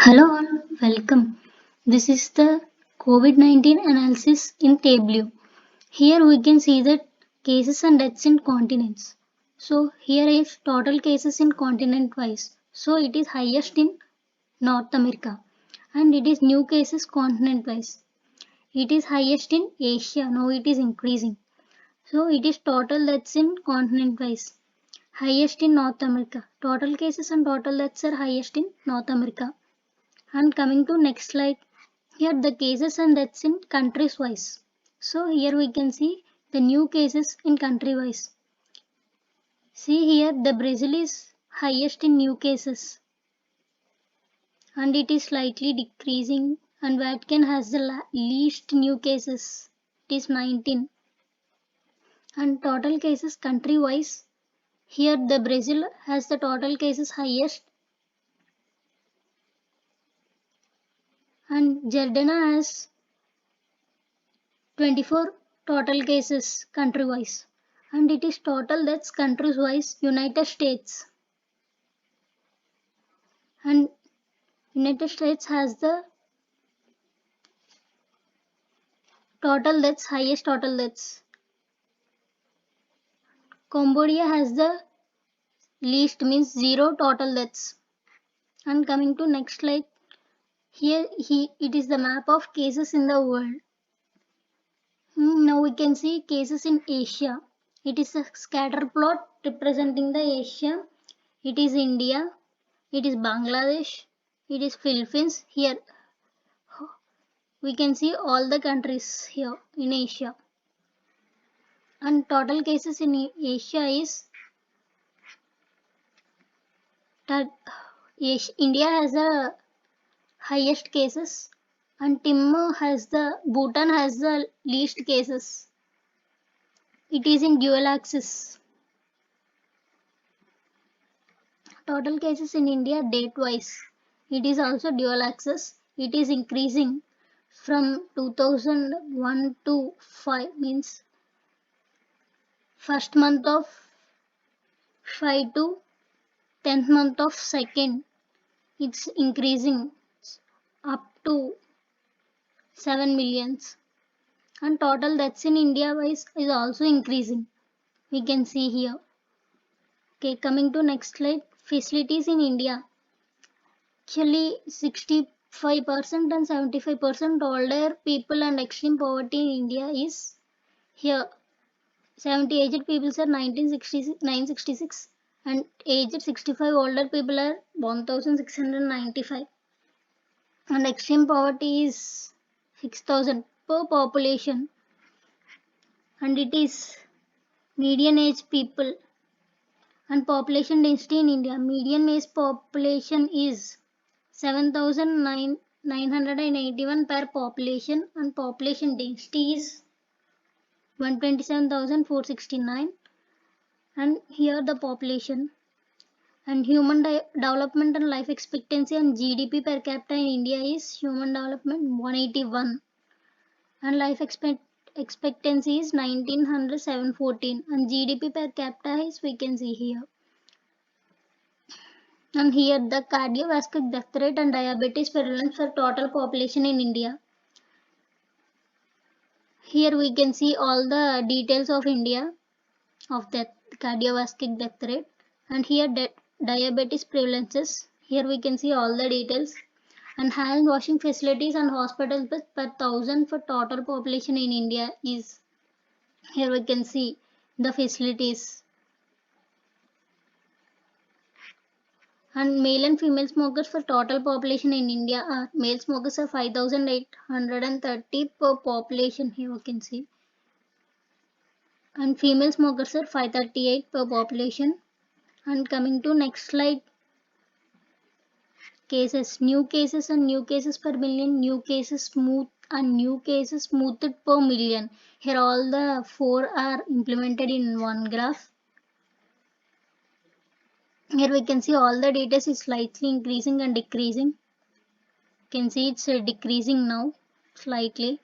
Hello all, welcome. This is the COVID-19 analysis in Tableau. Here we can see the cases and deaths in continents. So here is total cases in continent wise. So it is highest in North America and it is new cases continent wise. It is highest in Asia. Now it is increasing. So it is total deaths in continent wise. Highest in North America. Total cases and total deaths are highest in North America. And coming to next slide, here the cases and deaths in countries wise. So here we can see the new cases in country wise. See here the Brazil is highest in new cases and it is slightly decreasing, and Vatican has the least new cases. It is 19. And total cases country wise, here the Brazil has the total cases highest and Jordana has 24 total cases country wise, and it is total deaths countries wise United States, and United States has the total deaths highest total deaths. Cambodia has the least, means zero total deaths. And coming to next slide, here it is the map of cases in the world. Now we can see cases in Asia. It is a scatter plot representing the Asia. It is India, it is Bangladesh, it is Philippines. Here we can see all the countries here in Asia. And total cases in Asia is that India has the highest cases and Bhutan has the least cases. It is in dual axis. Total cases in India date wise, it is also dual axis. It is increasing from 2001 to 5, means first month of 5 to 10th month of second. It's increasing up to 7 millions. And total deaths in India wise is also increasing. We can see here. Okay, coming to next slide. Facilities in India. Actually 65% and 75% older people and extreme poverty in India is here. 70 aged people are 966 and aged 65 older people are 1695, and extreme poverty is 6000 per population, and it is median age people. And population density in India, median age population is 7981 per population, and population density is 127,469. And here the population and human development and life expectancy and GDP per capita in India is human development 181 and life expectancy is 1900 714, and GDP per capita is we can see here. And here the cardiovascular death rate and diabetes prevalence for total population in India. Here we can see all the details of India of that cardiovascular death rate, and here diabetes prevalences. Here we can see all the details, and hand washing facilities and hospitals per 1000 for total population in India is, here we can see the facilities. And male and female smokers for total population in India are, male smokers are 5830 per population, here we can see, and female smokers are 538 per population. And coming to next slide, cases, new cases and new cases per million, new cases smooth and new cases smoothed per million. Here all the four are implemented in one graph. Here we can see all the data is slightly increasing and decreasing. You can see it's decreasing now slightly.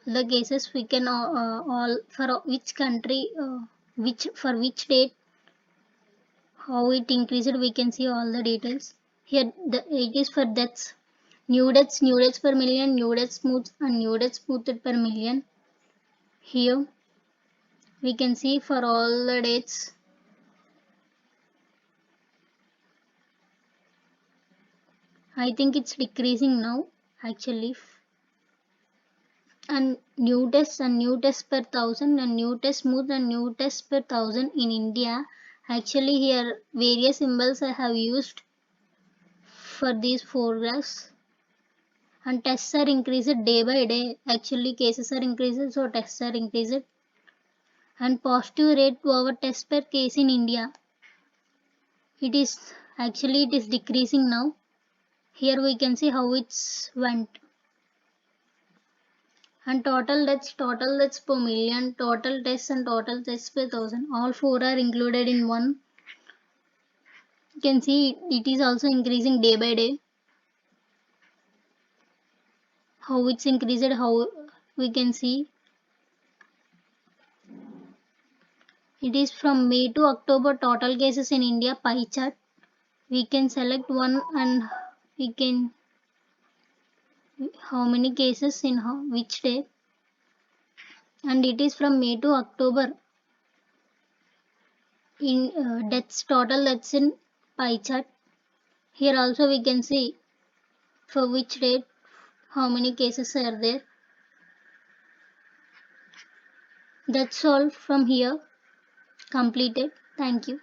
The cases we can all for which country, which for which date, how it increased, we can see all the details. Here it is for deaths. New deaths per million, new deaths smoothed and new deaths smoothed per million. Here we can see for all the dates. I think it's decreasing now actually. And new tests per thousand and new test smooth and new tests per thousand in India. Actually here various symbols I have used for these four graphs, and tests are increased day by day. Actually cases are increased, so tests are increased. And positive rate over test per case in India, it is decreasing now. Here we can see how it's went. And total deaths per million, total tests and total tests per thousand, all four are included in one. You can see it is also increasing day by day. How it's increased, how we can see. It is from May to October total cases in India pie chart. We can select one and we can how many cases in which day, and it is from May to October in deaths, total deaths in pie chart. Here also we can see for which date how many cases are there. That's all from here. Completed. Thank you.